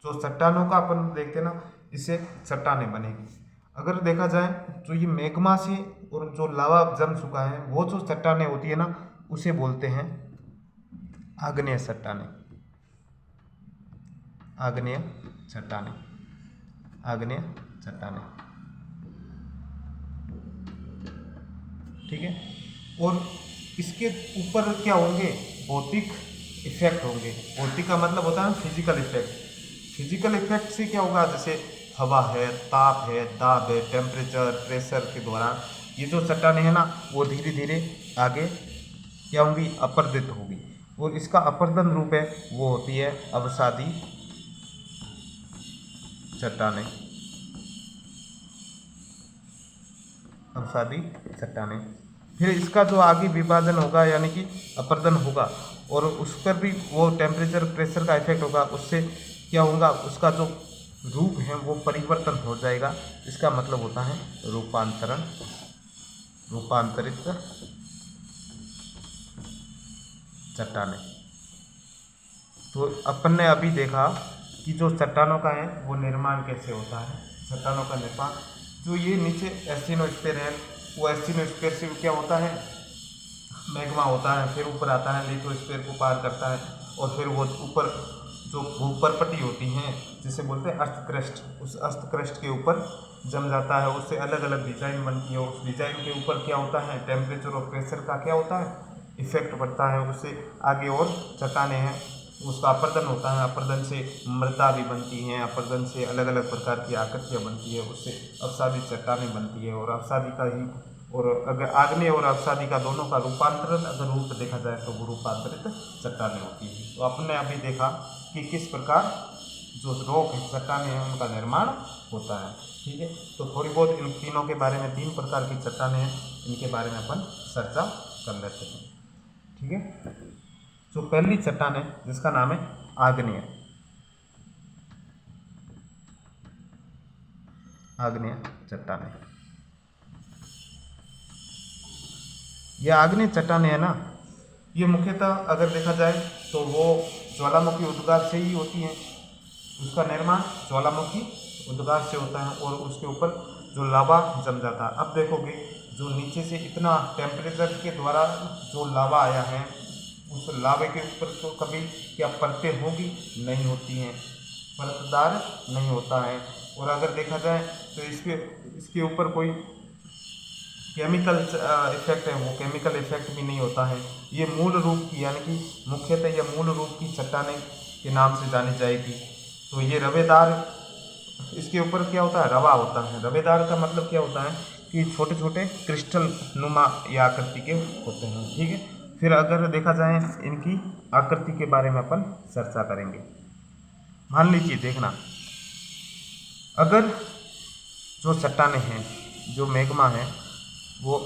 जो चट्टानों का अपन देखते हैं ना, इससे चट्टानें बनेगी। अगर देखा जाए तो ये मैग्मा से और जो लावा जम चुका है, वो जो चट्टानें होती है ना, उसे बोलते हैं आग्नेय चट्टानें। आग्नेय चट्टानें, आग्नेय चट्टानें। ठीक है, और इसके ऊपर क्या होंगे, भौतिक इफेक्ट होंगे। भौतिक का मतलब होता है फिजिकल इफेक्ट। फिजिकल इफेक्ट से क्या होगा, जैसे हवा है, ताप है, दाब है, टेम्परेचर, प्रेशर के द्वारा ये जो चट्टानें हैं ना, वो धीरे धीरे आगे क्या होंगी, अपर्दित होगी। और इसका अपर्दन रूप है, वो होती है अवसादी चट्टानें। अवसादी चट्टानें। फिर इसका जो आगे विभाजन होगा यानी कि अपर्दन होगा, और उस पर भी वो टेम्परेचर प्रेशर का इफेक्ट होगा। उससे क्या होगा, उसका जो रूप है वो परिवर्तन हो जाएगा। इसका मतलब होता है रूपांतरण, रूपांतरित चट्टानें। तो अपन ने अभी देखा कि जो चट्टानों का है वो निर्माण कैसे होता है। चट्टानों का निर्माण, जो ये नीचे एस्टेनोस्फीयर है, वो एस्टेनोस्फीयर से क्या होता है, मैग्मा होता है, फिर ऊपर आता है, लिथोस्फीयर को पार करता है, और फिर वो ऊपर जो भूपर्पटी होती हैं, जिसे बोलते हैं अर्थ क्रस्ट, उस अर्थ क्रस्ट के ऊपर जम जाता है। उससे अलग अलग डिजाइन बनती है। उस डिजाइन के ऊपर क्या होता है, टेम्परेचर और प्रेशर का क्या होता है, इफेक्ट पड़ता है। उससे आगे और चट्टानें हैं, उसका अपर्दन होता है। अपर्दन से मृदा भी बनती हैं, अपर्दन से अलग अलग प्रकार की आकृतियाँ बनती है, उससे अवसादी चट्टानें बनती है। और अवसादी का ही, और अगर आग्नेय और अवसादी का दोनों का रूपांतरण अगर रूप देखा जाए तो वो रूपांतरित चट्टानें होती है। तो आपने अभी देखा कि किस प्रकार जो रॉक चट्टानें हैं उनका निर्माण होता है। ठीक है, तो थोड़ी बहुत इन तीनों के बारे में, 3 प्रकार की चट्टानें हैं, इनके बारे में अपन चर्चा कर लेते हैं। ठीक है, जो पहली चट्टान है जिसका नाम है आग्नेय, आग्नेय चट्टानें। ये आग्नेय चट्टानें है ना, ये मुख्यतः अगर देखा जाए तो वो ज्वालामुखी उद्गार से ही होती हैं। उसका निर्माण ज्वालामुखी उद्गार से होता है और उसके ऊपर जो लावा जम जाता है। अब देखोगे जो नीचे से इतना टेम्परेचर के द्वारा जो लावा आया है, उस लावे के ऊपर तो कभी क्या परतें होगी, नहीं होती हैं, परतदार नहीं होता है। और अगर देखा जाए तो इसके ऊपर कोई केमिकल इफेक्ट है, वो केमिकल इफेक्ट भी नहीं होता है। ये मूल रूप की यानी कि मुख्यतः ये मूल रूप की चट्टानें के नाम से जानी जाएगी। तो ये रवेदार, इसके ऊपर क्या होता है, रवा होता है। रवेदार का मतलब क्या होता है कि छोटे छोटे क्रिस्टल नुमा या आकृति के होते हैं। ठीक है, फिर अगर देखा जाए इनकी आकृति के बारे में अपन चर्चा करेंगे। मान लीजिए देखना, अगर जो चट्टानें हैं, जो मैग्मा है, वो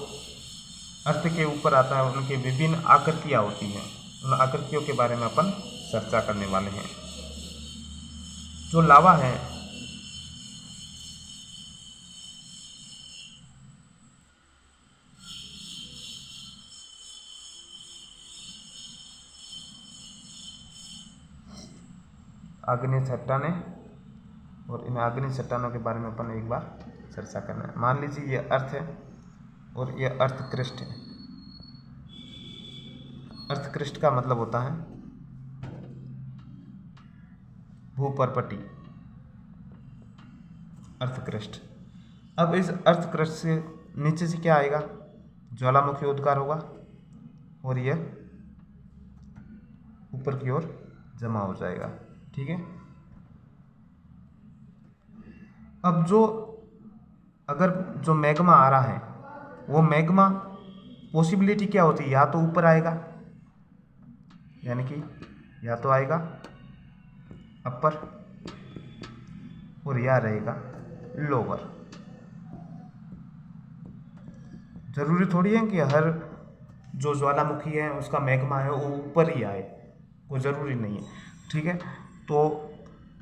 अर्थ के ऊपर आता है, उनकी विभिन्न आकृतियाँ होती हैं। उन आकृतियों के बारे में अपन चर्चा करने वाले हैं। जो लावा है, आग्नेय चट्टानें, और इन आग्नेय चट्टानों के बारे में अपन एक बार चर्चा करना है। मान लीजिए ये अर्थ है और ये अर्थ क्रिस्ट है। अर्थ क्रिस्ट का मतलब होता है भूपर्पटी, अर्थ क्रिस्ट। अब इस अर्थ क्रिस्ट से नीचे से क्या आएगा? ज्वालामुखी उद्गार होगा और यह ऊपर की ओर जमा हो जाएगा। ठीक है। अब अगर जो मैग्मा आ रहा है, वो मैग्मा पॉसिबिलिटी क्या होती है? या तो ऊपर आएगा, यानी कि या तो आएगा अपर, और या रहेगा लोअर। जरूरी थोड़ी है कि हर जो ज्वालामुखी है उसका मैग्मा है वो ऊपर ही आए, वो जरूरी नहीं है। ठीक है। तो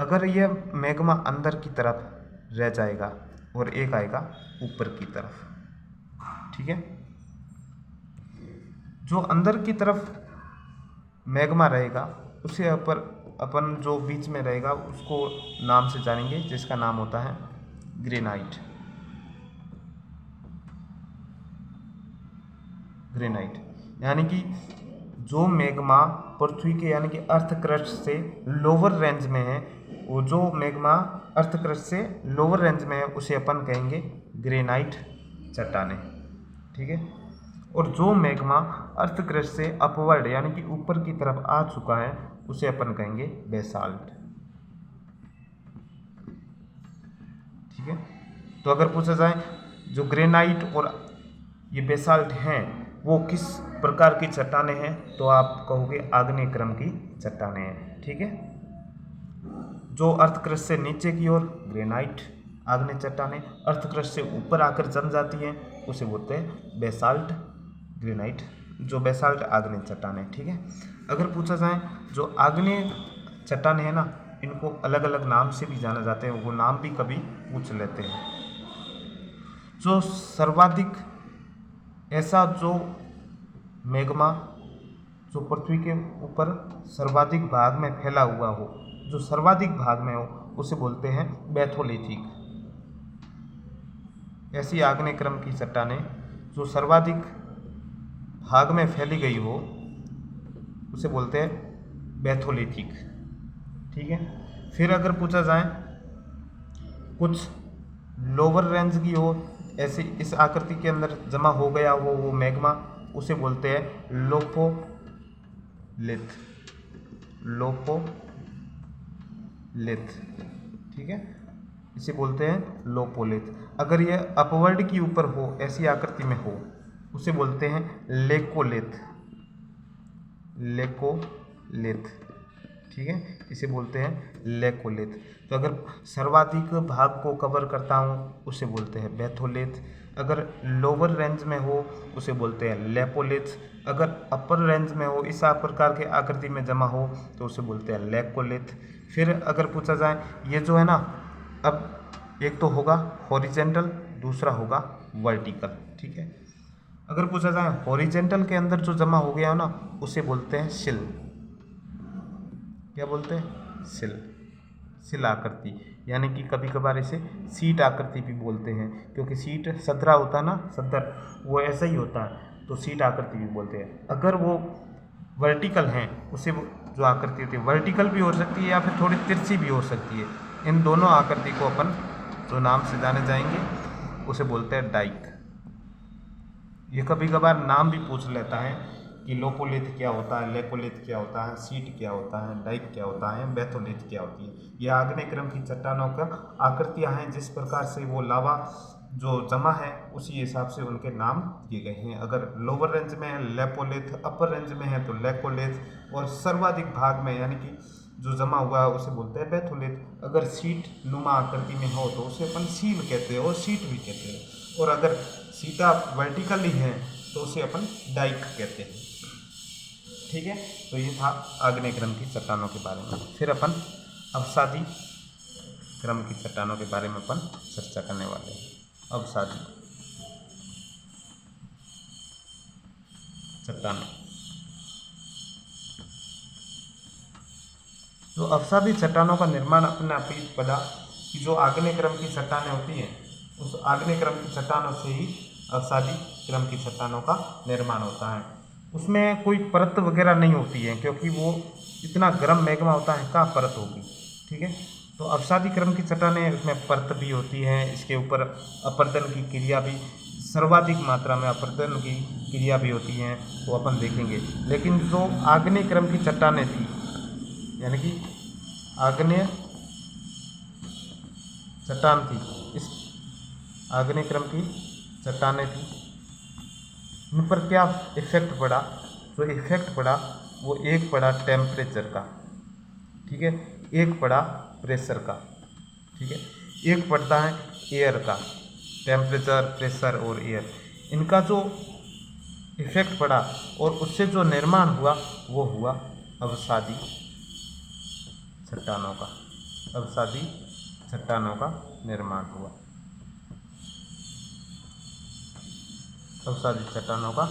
अगर यह मैग्मा अंदर की तरफ रह जाएगा और एक आएगा ऊपर की तरफ। ठीक है। जो अंदर की तरफ मैग्मा रहेगा उसे अपन जो बीच में रहेगा उसको नाम से जानेंगे, जिसका नाम होता है ग्रेनाइट। ग्रेनाइट यानी कि जो मैग्मा पृथ्वी के यानी कि अर्थ क्रस्ट से लोअर रेंज में है, वो जो मैग्मा अर्थ क्रस्ट से लोअर रेंज में है उसे अपन कहेंगे ग्रेनाइट चट्टानें। ठीक है। और जो मैग्मा अर्थ क्रस्ट से अपवर्ड यानी कि ऊपर की तरफ आ चुका है उसे अपन कहेंगे बेसाल्ट। ठीक है। तो अगर पूछा जाए जो ग्रेनाइट और ये बेसाल्ट हैं वो किस प्रकार की चट्टानें हैं, तो आप कहोगे आग्नेय क्रम की चट्टानें हैं। ठीक है। जो अर्थ क्रस्ट से नीचे की ओर ग्रेनाइट आग्नेय चट्टानें, अर्थ क्रस्ट से ऊपर आकर जम जाती हैं उसे बोलते हैं बेसाल्ट ग्रेनाइट, जो बेसाल्ट आग्नेय चट्टानें। ठीक है। अगर पूछा जाए जो आग्नेय चट्टानें हैं ना, इनको अलग अलग नाम से भी जाना जाते हैं, वो नाम भी कभी पूछ लेते हैं। जो सर्वाधिक ऐसा जो मैग्मा जो पृथ्वी के ऊपर सर्वाधिक भाग में फैला हुआ हो, जो सर्वाधिक भाग में हो, उसे बोलते हैं बैथोलिथिक। ऐसी आग्नेय क्रम की चट्टानें जो सर्वाधिक भाग में फैली गई हो उसे बोलते हैं बैथोलिथिक। ठीक है। फिर अगर पूछा जाए कुछ लोअर रेंज की हो, ऐसे इस आकृति के अंदर जमा हो गया वो मैग्मा, उसे बोलते हैं लोपोलिथ। लोपोलिथ। ठीक है। इसे बोलते हैं लोपोलिथ। अगर यह अपवर्ड की ऊपर हो, ऐसी आकृति में हो, उसे बोलते हैं लेकोलिथ। लेकोलिथ। ठीक है। इसे बोलते हैं लेकोलिथ। तो अगर सर्वाधिक भाग को कवर करता हूँ उसे बोलते हैं बैथोलिथ। अगर लोअर रेंज में हो उसे बोलते हैं लेपोलिथ। अगर अपर रेंज में हो, इस प्रकार के आकृति में जमा हो, तो उसे बोलते हैं लेकोलिथ। फिर अगर पूछा जाए ये जो है ना, अब एक तो होगा हॉरिजेंटल, दूसरा होगा वर्टिकल। ठीक है। अगर पूछा जाए हॉरिजेंटल के अंदर जो जमा हो गया हो ना, उसे बोलते हैं शिल। क्या बोलते हैं? शिल आकृति, यानी कि कभी कभार इसे सीट आकृति भी बोलते हैं, क्योंकि सीट सदरा होता है ना, सदर वो ऐसा ही होता है, तो सीट आकृति भी बोलते हैं। अगर वो वर्टिकल हैं उसे जो आकृति होती है वर्टिकल भी हो सकती है या फिर थोड़ी तिरछी भी हो सकती है। इन दोनों आकृति को अपन जो नाम से जाने जाएंगे उसे बोलते हैं डाइक। ये कभी कभार नाम भी पूछ लेता है कि लोपोलिथ क्या होता है, लेपोलिथ क्या होता है, सीट क्या होता है, डाइक क्या होता है, बैथोलिथ क्या होती है। ये आग्नेय क्रम की चट्टानों का आकृतियाँ हैं, जिस प्रकार से वो लावा जो जमा है उसी हिसाब से उनके नाम दिए गए हैं। अगर लोअर रेंज में है लेपोलेथ, अपर रेंज में है तो लेकोलेथ, और सर्वाधिक भाग में यानी कि जो जमा हुआ है उसे बोलते हैं बेथोलेथ। अगर सीट नुमा आकृति में हो तो उसे अपन सील कहते हैं और सीट भी कहते हैं, और अगर सीधा वर्टिकली है तो उसे अपन डाइक कहते हैं। ठीक है, तो ये था आग्नेय क्रम की चट्टानों के बारे में। फिर अपन अवसादी क्रम की चट्टानों के बारे में अपन चर्चा करने वाले हैं। अवसादी चट्टानें। तो अवसादी चट्टानों का निर्माण अपने आप ही पड़ा कि जो आग्नेय क्रम की चट्टानें होती हैं उस आग्नेय क्रम की चट्टानों से ही अवसादी क्रम की चट्टानों का निर्माण होता है। उसमें कोई परत वगैरह नहीं होती है क्योंकि वो इतना गर्म मैग्मा होता है, कहाँ परत होगी। ठीक है, तो अवसादी क्रम की चट्टानें उसमें परत भी होती है, इसके ऊपर अपर्दन की क्रिया भी सर्वाधिक मात्रा में अपर्दन की क्रिया भी होती है, तो अपन देखेंगे। लेकिन जो आग्नेय क्रम की चट्टानें थी यानी कि आग्नेय चट्टान थी, इस आग्नेय क्रम की चट्टानें थी, इन पर क्या इफेक्ट पड़ा? जो इफेक्ट पड़ा वो एक पड़ा टेम्परेचर का, ठीक है, एक पड़ा प्रेशर का, ठीक है, एक पड़ता है एयर का। टेम्परेचर, प्रेशर और एयर, इनका जो इफेक्ट पड़ा और उससे जो निर्माण हुआ वो हुआ अवसादी चट्टानों का। अवसादी चट्टानों का निर्माण हुआ। अवसादी चट्टानों का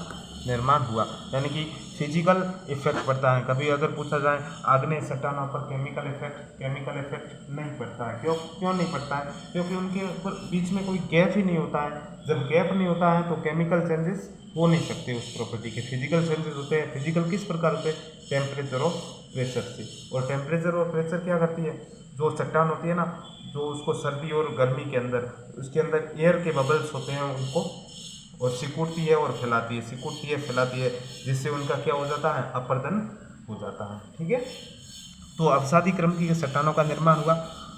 निर्माण हुआ यानी कि फिजिकल इफेक्ट पड़ता है। कभी अगर पूछा जाए आग्नेय चट्टानों पर केमिकल इफेक्ट नहीं पड़ता है। क्यों नहीं पड़ता है? क्योंकि उनके ऊपर बीच में कोई गैप ही नहीं होता है। जब गैप नहीं होता है तो केमिकल चेंजेस हो नहीं सकते उस प्रॉपर्टी के। फिजिकल चेंजेस होते हैं। फिजिकल किस प्रकार से? टेम्परेचर और प्रेशर से। और टेम्परेचर और प्रेशर क्या करती है? जो चट्टान होती है ना, जो उसको सर्दी और गर्मी के अंदर उसके अंदर एयर के बबल्स होते हैं उनको और सिकुड़ती है और फैलाती है, सिकुड़ती है फैलाती है, जिससे उनका क्या हो जाता है? अपर्दन हो जाता है। ठीक है, तो अवसादी क्रम की चट्टानों का निर्माण हुआ।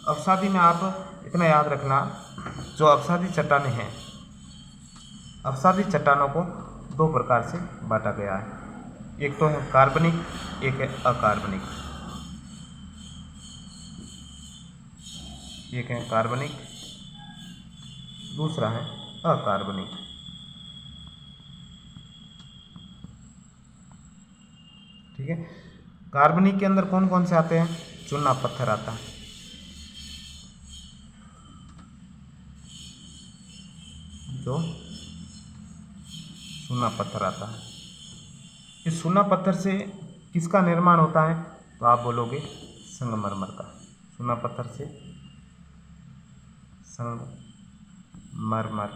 अवसादी में आप इतना याद रखना, जो अवसादी चट्टानें हैं, अवसादी चट्टानों को दो प्रकार से बांटा गया है। एक तो है कार्बनिक, एक है अकार्बनिक। एक है कार्बनिक, दूसरा है अकार्बनिक। ठीक है, कार्बनिक के अंदर कौन कौन से आते हैं? चूना पत्थर आता है, जो चूना पत्थर आता है। इस चूना पत्थर से किसका निर्माण होता है? तो आप बोलोगे संगमरमर का। चूना पत्थर से संगमरमर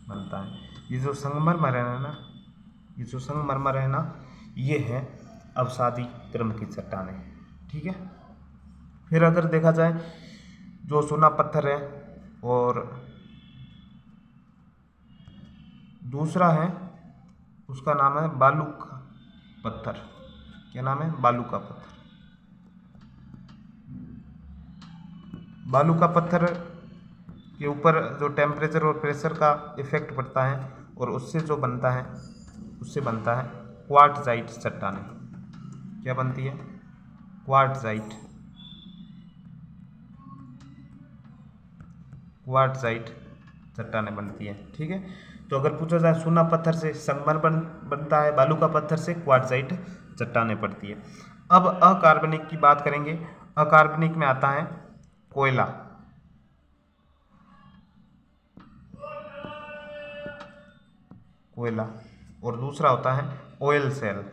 बनता है। ये जो संगमरमर है ना, ये जो संगमरमर है ना, ये है अवसादी क्रम की चट्टानें। ठीक है, फिर अगर देखा जाए जो चूना पत्थर है और दूसरा है उसका नाम है बालू का पत्थर। क्या नाम है? बालू का पत्थर। बालू का पत्थर के ऊपर जो टेम्परेचर और प्रेशर का इफेक्ट पड़ता है और उससे जो बनता है, उससे बनता है क्वार्टजाइट चट्टानें। क्या बनती है? क्वार्टजाइट। क्वार्टजाइट चट्टानें बनती है। ठीक है, तो अगर पूछा जाए चूना पत्थर से संगमरमर बनता है, बालू का पत्थर से क्वार्टजाइट चट्टानें पड़ती है। अब अकार्बनिक की बात करेंगे। अकार्बनिक में आता है कोयला, कोयला, और दूसरा होता है ऑयल सेल।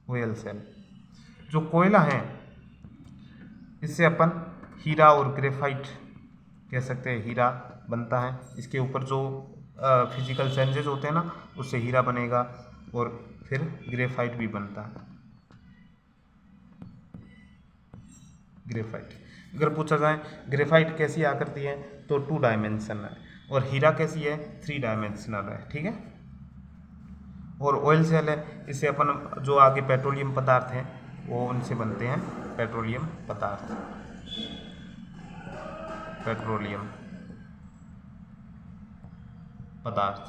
Oil cell. जो कोयला है इससे अपन हीरा और ग्रेफाइट कह सकते हैं। हीरा बनता है, इसके ऊपर जो फिजिकल चेंजेस होते हैं ना, उससे हीरा बनेगा और फिर ग्रेफाइट भी बनता है। ग्रेफाइट, अगर पूछा जाए ग्रेफाइट कैसी आकृति है तो 2 डायमेंशन है, और हीरा कैसी है? 3 डायमेंशनल है। ठीक है, और ऑयल सेल है, इससे अपन जो आगे पेट्रोलियम पदार्थ हैं वो उनसे बनते हैं पेट्रोलियम पदार्थ, पेट्रोलियम पदार्थ।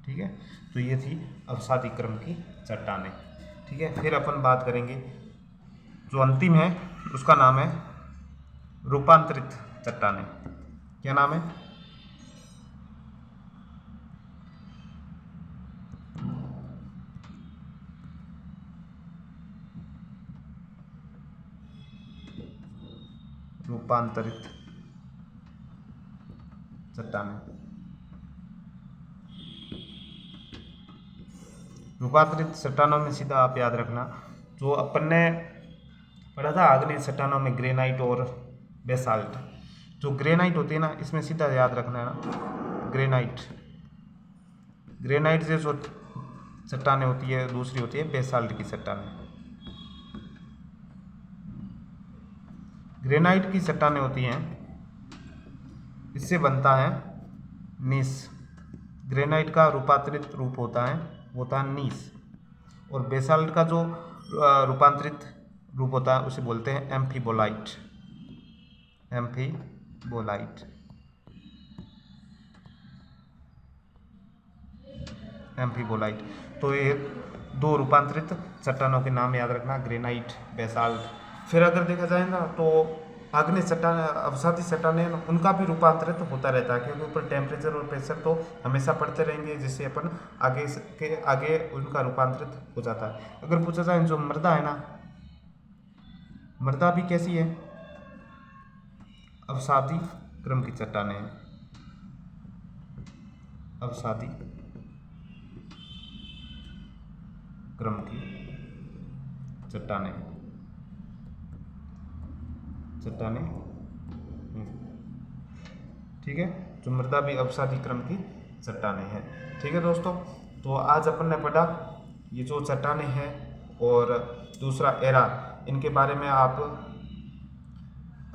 ठीक है, तो ये थी अवसादी क्रम की चट्टानें। ठीक है, फिर अपन बात करेंगे जो अंतिम है उसका नाम है रूपांतरित चट्टानें। क्या नाम है? रूपांतरित चट्टानें। रूपांतरित चट्टानों में सीधा आप याद रखना जो अपन ने पढ़ा था आग्नेय चट्टानों में ग्रेनाइट और बेसाल्ट। जो ग्रेनाइट होती है ना, इसमें सीधा याद रखना है ना, ग्रेनाइट, ग्रेनाइट से जो चट्टानें होती है, दूसरी होती है बेसाल्ट की चट्टानें। ग्रेनाइट की चट्टानें होती हैं, इससे बनता है नीस। ग्रेनाइट का रूपांतरित रूप होता है नीस। और बेसाल्ट का जो रूपांतरित रूप होता है उसे बोलते हैं एम्फीबोलाइट, एम्फीबोलाइट, एम्फीबोलाइट। तो ये दो रूपांतरित चट्टानों के नाम याद रखना, ग्रेनाइट, बेसाल्ट। फिर अगर देखा जाए ना तो आग्नेय चट्टान, अवसादी चट्टानें, उनका भी रूपांतरित होता रहता है क्योंकि ऊपर टेम्परेचर और प्रेशर तो हमेशा बढ़ते रहेंगे, जिससे अपन आगे उनका रूपांतरित हो जाता है। अगर पूछा जाए जो मृदा है ना, मृदा भी कैसी है? अवसादी क्रम की चट्टानें हैं, अवसादी क्रम की चट्टानें, चट्टानें। ठीक है, जो मृदा भी अवसादी क्रम की चट्टानें हैं। ठीक है दोस्तों, तो आज अपन ने पढ़ा ये जो चट्टानें हैं और दूसरा एरा, इनके बारे में आप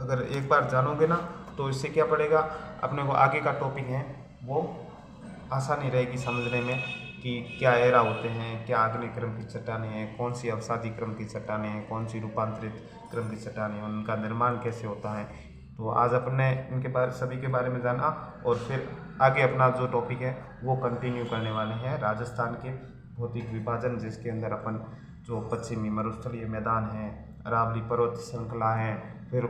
अगर एक बार जानोगे ना तो इससे क्या पड़ेगा, अपने को आगे का टॉपिक है वो आसानी रहेगी समझने में कि क्या एरा होते हैं, क्या आग्नेय क्रम की चट्टानें हैं, कौन सी अवसादी क्रम की चट्टानें हैं, कौन सी रूपांतरित क्रम की चट्टानें हैं, उनका निर्माण कैसे होता है। तो आज अपने इनके बारे सभी के बारे में जाना और फिर आगे अपना जो टॉपिक है वो कंटिन्यू करने वाले हैं राजस्थान के भौतिक विभाजन, जिसके अंदर अपन जो पश्चिमी मरुस्थलीय मैदान हैं, अरावली पर्वत श्रृंखला हैं, फिर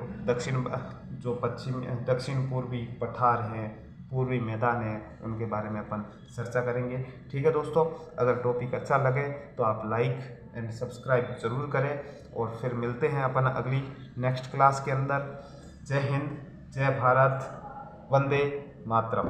दक्षिण पूर्वी पठार हैं, पूर्वी मैदान है, उनके बारे में अपन चर्चा करेंगे। ठीक है दोस्तों, अगर टॉपिक अच्छा लगे तो आप लाइक एंड सब्सक्राइब जरूर करें और फिर मिलते हैं अपन अगली नेक्स्ट क्लास के अंदर। जय हिंद, जय भारत, वंदे मातरम।